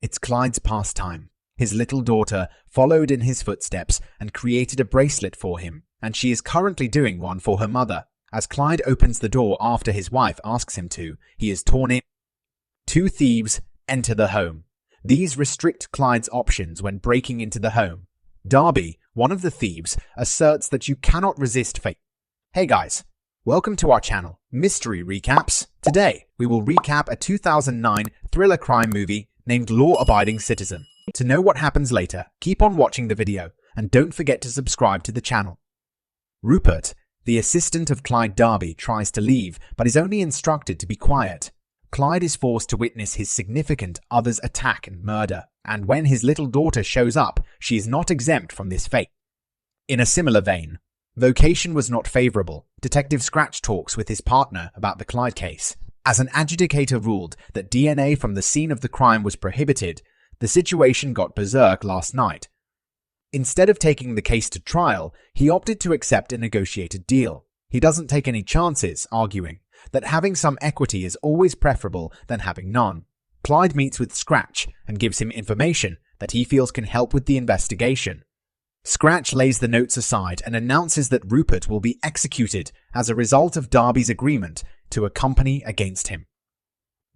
It's Clyde's pastime. His little daughter followed in his footsteps and created a bracelet for him, and she is currently doing one for her mother. As Clyde opens the door after his wife asks him to, he is torn in. Two thieves enter the home. These restrict Clyde's options when breaking into the home. Darby, one of the thieves, asserts that you cannot resist fate. Hey guys, welcome to our channel, Mystery Recaps. Today, we will recap a 2009 thriller crime movie named Law Abiding Citizen. To know what happens later, keep on watching the video, and don't forget to subscribe to the channel. Rupert, the assistant of Clyde Darby, tries to leave, but is only instructed to be quiet. Clyde is forced to witness his significant other's attack and murder, and when his little daughter shows up, she is not exempt from this fate. In a similar vein, location was not favorable. Detective Scratch talks with his partner about the Clyde case. As an adjudicator ruled that DNA from the scene of the crime was prohibited, the situation got berserk last night. Instead of taking the case to trial, he opted to accept a negotiated deal. He doesn't take any chances, arguing that having some equity is always preferable than having none. Clyde meets with Scratch and gives him information that he feels can help with the investigation. Scratch lays the notes aside and announces that Rupert will be executed as a result of Darby's agreement to a company against him.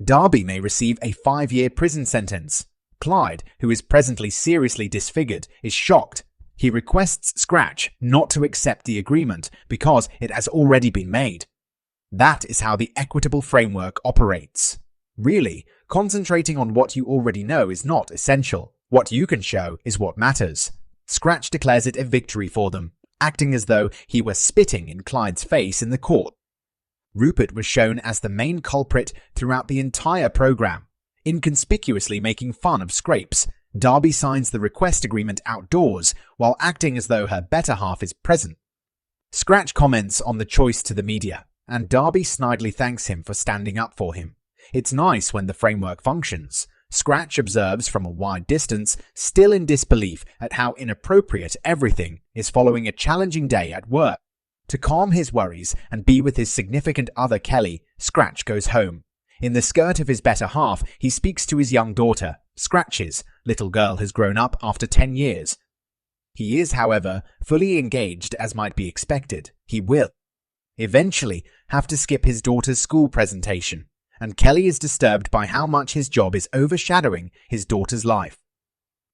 Darby may receive a 5-year prison sentence. Clyde, who is presently seriously disfigured, is shocked. He requests Scratch not to accept the agreement because it has already been made. That is how the equitable framework operates. Really, concentrating on what you already know is not essential. What you can show is what matters. Scratch declares it a victory for them, acting as though he were spitting in Clyde's face in the court. Rupert was shown as the main culprit throughout the entire program, inconspicuously making fun of scrapes. Darby signs the request agreement outdoors while acting as though her better half is present. Scratch comments on the choice to the media, and Darby snidely thanks him for standing up for him. It's nice when the framework functions. Scratch observes from a wide distance, still in disbelief at how inappropriate everything is following a challenging day at work. To calm his worries and be with his significant other Kelly, Scratch goes home. In the skirt of his better half, he speaks to his young daughter. Scratch's little girl has grown up after 10 years. He is, however, fully engaged as might be expected. He will eventually have to skip his daughter's school presentation, and Kelly is disturbed by how much his job is overshadowing his daughter's life.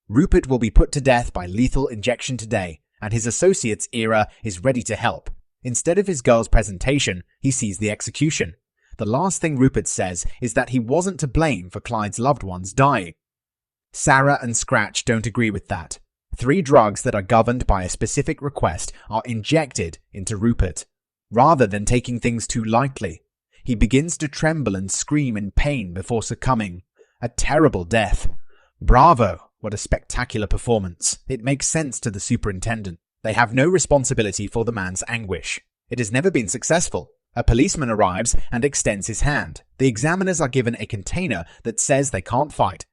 Rupert will be put to death by lethal injection today, and his associate's era is ready to help. Instead of his girl's presentation, he sees the execution. The last thing Rupert says is that he wasn't to blame for Clyde's loved ones dying. Sarah and Scratch don't agree with that. 3 drugs that are governed by a specific request are injected into Rupert. Rather than taking things too lightly, he begins to tremble and scream in pain before succumbing. A terrible death. Bravo! What a spectacular performance. It makes sense to the superintendent. They have no responsibility for the man's anguish. It has never been successful. A policeman arrives and extends his hand. The examiners are given a container that says they can't fight.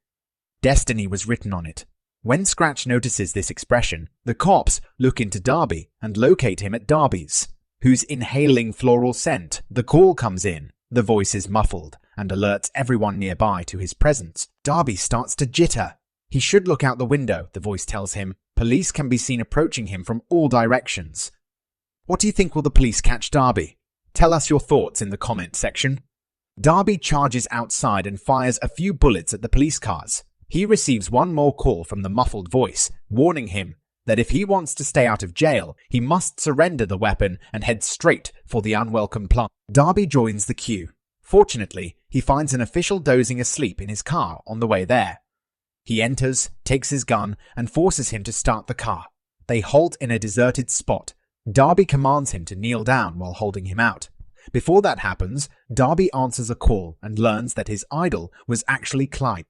Destiny was written on it. When Scratch notices this expression, the cops look into Darby and locate him at Darby's, who's inhaling floral scent. The call comes in. The voice is muffled and alerts everyone nearby to his presence. Darby starts to jitter. He should look out the window, the voice tells him. Police can be seen approaching him from all directions. What do you think will the police catch Darby? Tell us your thoughts in the comment section. Darby charges outside and fires a few bullets at the police cars. He receives one more call from the muffled voice, warning him that if he wants to stay out of jail, he must surrender the weapon and head straight for the unwelcome plant. Darby joins the queue. Fortunately, he finds an official dozing asleep in his car on the way there. He enters, takes his gun, and forces him to start the car. They halt in a deserted spot. Darby commands him to kneel down while holding him out. Before that happens, Darby answers a call and learns that his idol was actually Clyde.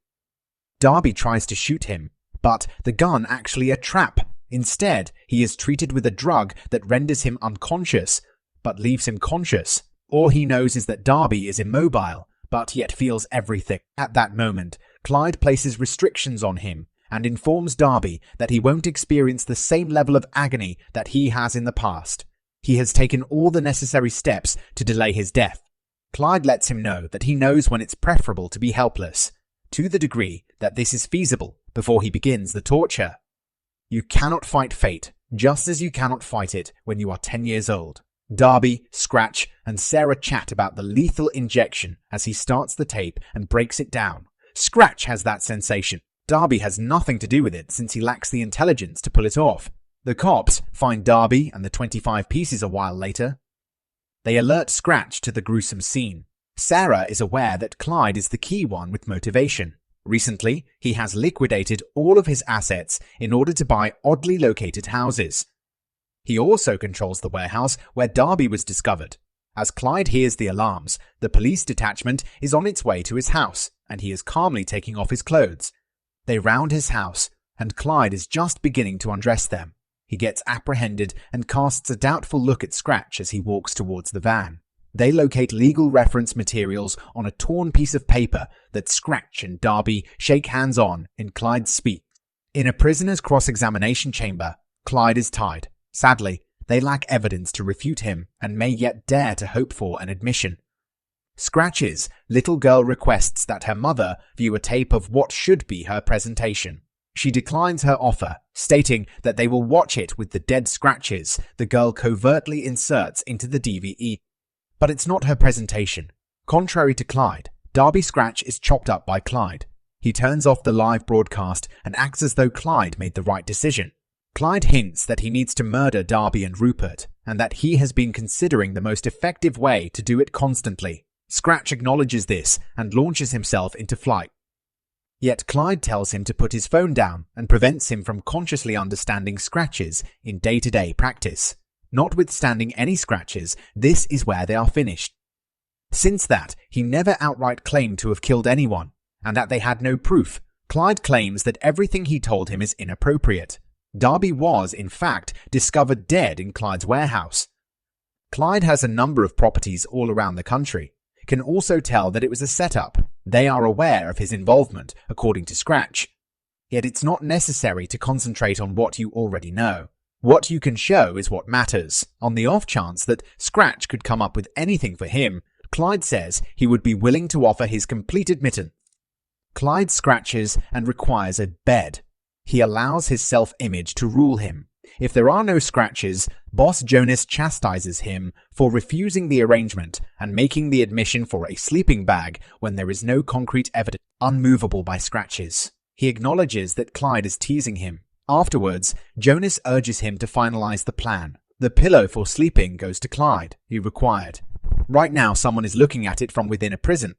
Darby tries to shoot him, but the gun actually a trap. Instead, he is treated with a drug that renders him unconscious, but leaves him conscious. All he knows is that Darby is immobile, but yet feels everything. At that moment, Clyde places restrictions on him and informs Darby that he won't experience the same level of agony that he has in the past. He has taken all the necessary steps to delay his death. Clyde lets him know that he knows when it's preferable to be helpless. to the degree that this is feasible before he begins the torture. You cannot fight fate, just as you cannot fight it when you are 10 years old. Darby, Scratch, and Sarah chat about the lethal injection as he starts the tape and breaks it down. Scratch has that sensation. Darby has nothing to do with it since he lacks the intelligence to pull it off. The cops find Darby and the 25 pieces a while later. They alert Scratch to the gruesome scene. Sarah is aware that Clyde is the key one with motivation. Recently, he has liquidated all of his assets in order to buy oddly located houses. He also controls the warehouse where Darby was discovered. As Clyde hears the alarms, the police detachment is on its way to his house, and he is calmly taking off his clothes. They round his house, and Clyde is just beginning to undress them. He gets apprehended and casts a doubtful look at Scratch as he walks towards the van. They locate legal reference materials on a torn piece of paper that Scratch and Darby shake hands on in Clyde's speech. In a prisoner's cross-examination chamber, Clyde is tied. Sadly, they lack evidence to refute him and may yet dare to hope for an admission. Scratch's little girl requests that her mother view a tape of what should be her presentation. She declines her offer, stating that they will watch it with the dead scratches the girl covertly inserts into the DVE. But it's not her presentation. Contrary to Clyde, Darby Scratch is chopped up by Clyde. He turns off the live broadcast and acts as though Clyde made the right decision. Clyde hints that he needs to murder Darby and Rupert, and that he has been considering the most effective way to do it constantly. Scratch acknowledges this and launches himself into flight. Yet Clyde tells him to put his phone down and prevents him from consciously understanding scratches in day-to-day practice. Notwithstanding any scratches, this is where they are finished. Since that, he never outright claimed to have killed anyone, and that they had no proof. Clyde claims that everything he told him is inappropriate. Darby was, in fact, discovered dead in Clyde's warehouse. Clyde has a number of properties all around the country. Can also tell that it was a setup. They are aware of his involvement, according to Scratch. Yet it's not necessary to concentrate on what you already know. What you can show is what matters. On the off chance that Scratch could come up with anything for him, Clyde says he would be willing to offer his complete admittance. Clyde scratches and requires a bed. He allows his self-image to rule him. If there are no scratches, Boss Jonas chastises him for refusing the arrangement and making the admission for a sleeping bag when there is no concrete evidence, unmovable by scratches. He acknowledges that Clyde is teasing him. Afterwards, Jonas urges him to finalize the plan. The pillow for sleeping goes to Clyde, he required. Right now, someone is looking at it from within a prison.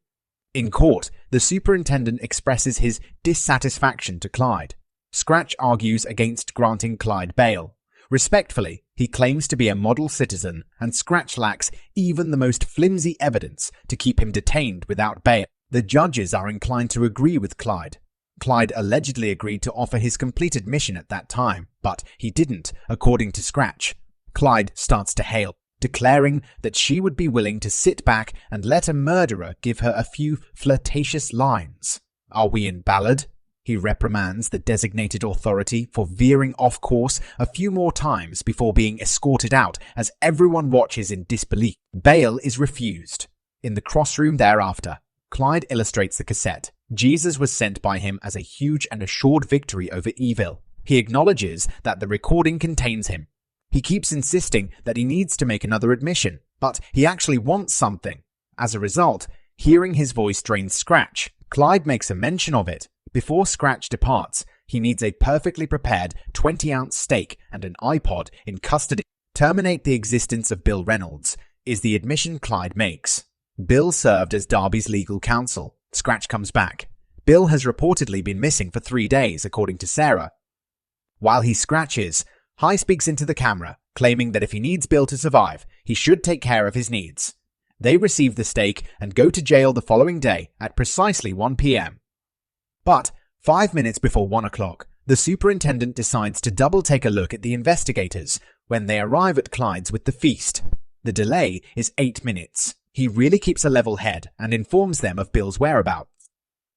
In court, the superintendent expresses his dissatisfaction to Clyde. Scratch argues against granting Clyde bail. Respectfully, he claims to be a model citizen, and Scratch lacks even the most flimsy evidence to keep him detained without bail. The judges are inclined to agree with Clyde. Clyde allegedly agreed to offer his complete admission at that time, but he didn't, according to Scratch. Clyde starts to hail, declaring that she would be willing to sit back and let a murderer give her a few flirtatious lines. Are we in Ballad? He reprimands the designated authority for veering off course a few more times before being escorted out as everyone watches in disbelief. Bail is refused. In the crossroom thereafter, Clyde illustrates the cassette. Jesus was sent by him as a huge and assured victory over evil. He acknowledges that the recording contains him. He keeps insisting that he needs to make another admission, but he actually wants something. As a result, hearing his voice drains Scratch. Clyde makes a mention of it. Before Scratch departs, he needs a perfectly prepared 20-ounce steak and an iPod in custody. Terminate the existence of Bill Reynolds is the admission Clyde makes. Bill served as Darby's legal counsel. Scratch comes back. Bill has reportedly been missing for 3 days, according to Sarah. While he scratches, High speaks into the camera, claiming that if he needs Bill to survive, he should take care of his needs. They receive the steak and go to jail the following day at precisely 1 p.m. But 5 minutes before 1 o'clock, the superintendent decides to double take a look at the investigators when they arrive at Clyde's with the feast. The delay is 8 minutes. He really keeps a level head and informs them of Bill's whereabouts.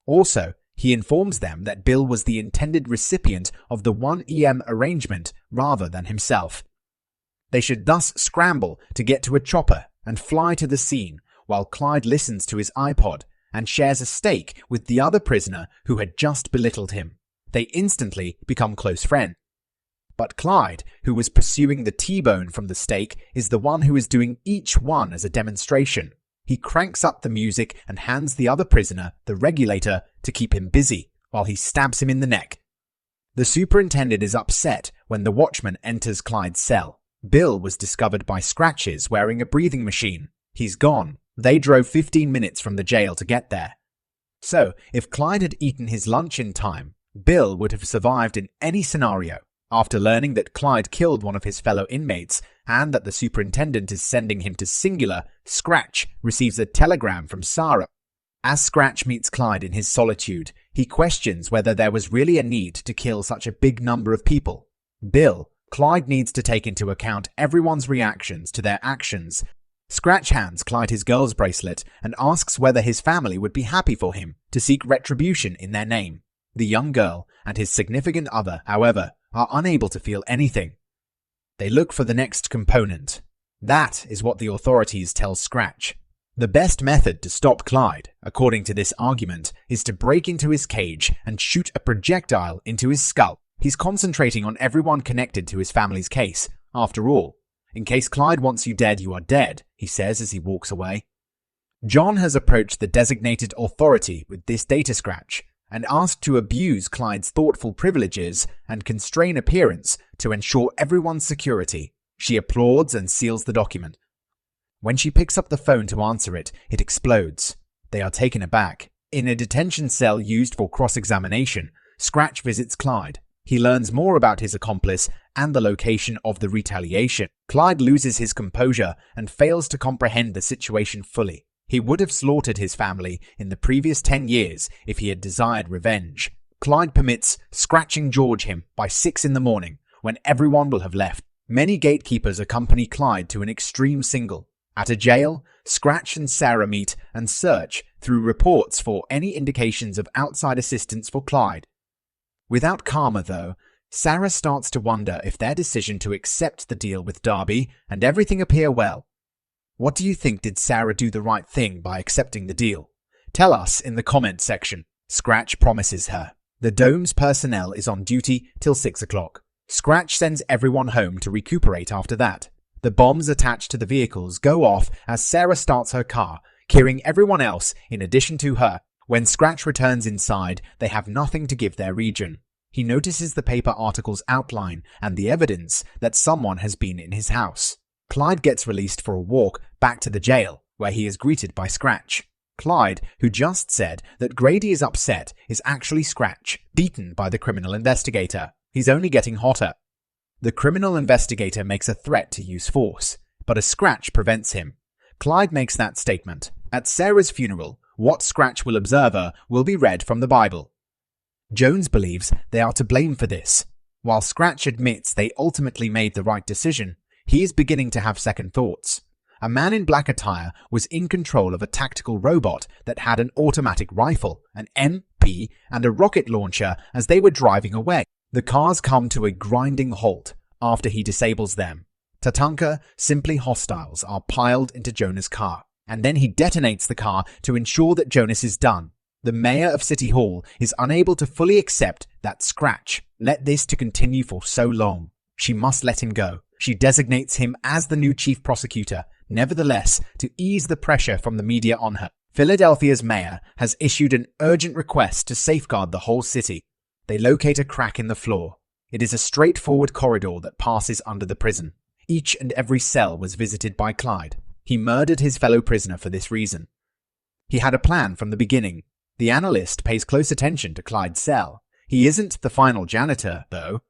Also, he informs them that Bill was the intended recipient of the 1 EM arrangement rather than himself. They should thus scramble to get to a chopper and fly to the scene while Clyde listens to his iPod and shares a steak with the other prisoner who had just belittled him. They instantly become close friends. But Clyde, who was pursuing the T-bone from the steak, is the one who is doing each one as a demonstration. He cranks up the music and hands the other prisoner the regulator to keep him busy, while he stabs him in the neck. The superintendent is upset when the watchman enters Clyde's cell. Bill was discovered by Scratches wearing a breathing machine. He's gone. They drove 15 minutes from the jail to get there. So, if Clyde had eaten his lunch in time, Bill would have survived in any scenario. After learning that Clyde killed one of his fellow inmates and that the superintendent is sending him to Singular, Scratch receives a telegram from Sarah. As Scratch meets Clyde in his solitude, he questions whether there was really a need to kill such a big number of people. Bill, Clyde needs to take into account everyone's reactions to their actions. Scratch hands Clyde his girl's bracelet and asks whether his family would be happy for him to seek retribution in their name. The young girl and his significant other, however, are unable to feel anything. They look for the next component. That is what the authorities tell Scratch. The best method to stop Clyde, according to this argument, is to break into his cage and shoot a projectile into his skull. He's concentrating on everyone connected to his family's case. After all, in case Clyde wants you dead, you are dead, he says as he walks away. John has approached the designated authority with this data scratch and asked to abuse Clyde's thoughtful privileges and constrain appearance to ensure everyone's security. She applauds and seals the document. When she picks up the phone to answer it, it explodes. They are taken aback. In a detention cell used for cross-examination, Scratch visits Clyde. He learns more about his accomplice and the location of the retaliation. Clyde loses his composure and fails to comprehend the situation fully. He would have slaughtered his family in the previous 10 years if he had desired revenge. Clyde permits scratching George him by 6 in the morning, when everyone will have left. Many gatekeepers accompany Clyde to an extreme single. At a jail, Scratch and Sarah meet and search through reports for any indications of outside assistance for Clyde. Without karma, though, Sarah starts to wonder if their decision to accept the deal with Darby and everything appear well. What do you think? Did Sarah do the right thing by accepting the deal? Tell us in the comment section. Scratch promises her. The Dome's personnel is on duty till 6 o'clock. Scratch sends everyone home to recuperate after that. The bombs attached to the vehicles go off as Sarah starts her car, killing everyone else in addition to her. When Scratch returns inside, they have nothing to give their region. He notices the paper article's outline and the evidence that someone has been in his house. Clyde gets released for a walk back to the jail, where he is greeted by Scratch. Clyde, who just said that Grady is upset, is actually Scratch, beaten by the criminal investigator. He's only getting hotter. The criminal investigator makes a threat to use force, but a Scratch prevents him. Clyde makes that statement. At Sarah's funeral, what Scratch will observe her will be read from the Bible. Jones believes they are to blame for this. While Scratch admits they ultimately made the right decision, he is beginning to have second thoughts. A man in black attire was in control of a tactical robot that had an automatic rifle, an MP, and a rocket launcher as they were driving away. The cars come to a grinding halt after he disables them. Tatanka, simply hostiles, are piled into Jonah's car, and then he detonates the car to ensure that Jonas is done. The mayor of City Hall is unable to fully accept that Scratch let this to continue for so long. She must let him go. She designates him as the new chief prosecutor, nevertheless, to ease the pressure from the media on her. Philadelphia's mayor has issued an urgent request to safeguard the whole city. They locate a crack in the floor. It is a straightforward corridor that passes under the prison. Each and every cell was visited by Clyde. He murdered his fellow prisoner for this reason. He had a plan from the beginning. The analyst pays close attention to Clyde's cell. He isn't the final janitor, though.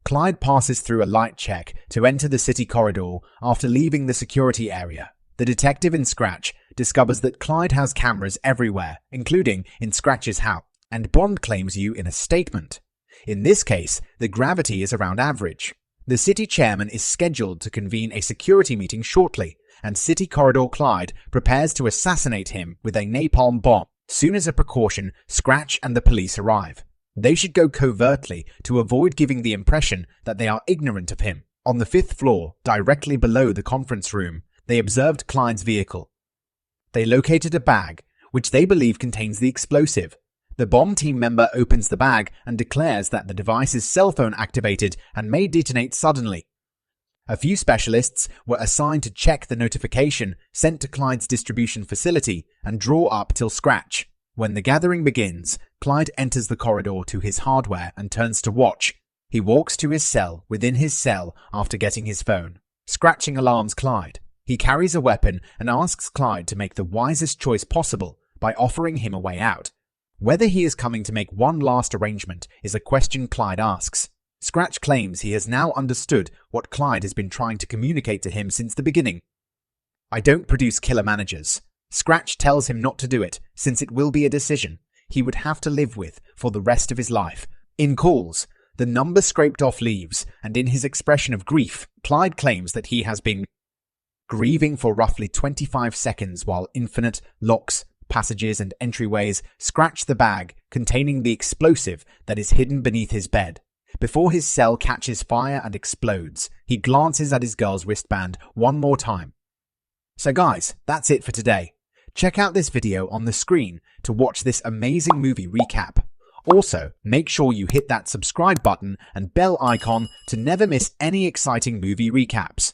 Clyde passes through a light check to enter the city corridor after leaving the security area. The detective in Scratch discovers that Clyde has cameras everywhere, including in Scratch's house, and Bond claims you in a statement. In this case, the gravity is around average. The city chairman is scheduled to convene a security meeting shortly, and City Corridor Clyde prepares to assassinate him with a napalm bomb. Soon as a precaution, Scratch and the police arrive. They should go covertly to avoid giving the impression that they are ignorant of him. On the 5th floor, directly below the conference room, they observed Clyde's vehicle. They located a bag which they believe contains the explosive. The bomb team member opens the bag and declares that the device is cell phone activated and may detonate suddenly. A few specialists were assigned to check the notification sent to Clyde's distribution facility and draw up till scratch. When the gathering begins, Clyde enters the corridor to his hardware and turns to watch. He walks to his cell within his cell after getting his phone. Scratching alarms Clyde. He carries a weapon and asks Clyde to make the wisest choice possible by offering him a way out. Whether he is coming to make one last arrangement is a question Clyde asks. Scratch claims he has now understood what Clyde has been trying to communicate to him since the beginning. "I don't produce killer managers." Scratch tells him not to do it, since it will be a decision he would have to live with for the rest of his life. In calls, the number scraped off leaves, and in his expression of grief, Clyde claims that he has been grieving for roughly 25 seconds while infinite locks, passages, and entryways scratch the bag containing the explosive that is hidden beneath his bed. Before his cell catches fire and explodes, he glances at his girl's wristband one more time. So guys, that's it for today. Check out this video on the screen to watch this amazing movie recap. Also, make sure you hit that subscribe button and bell icon to never miss any exciting movie recaps.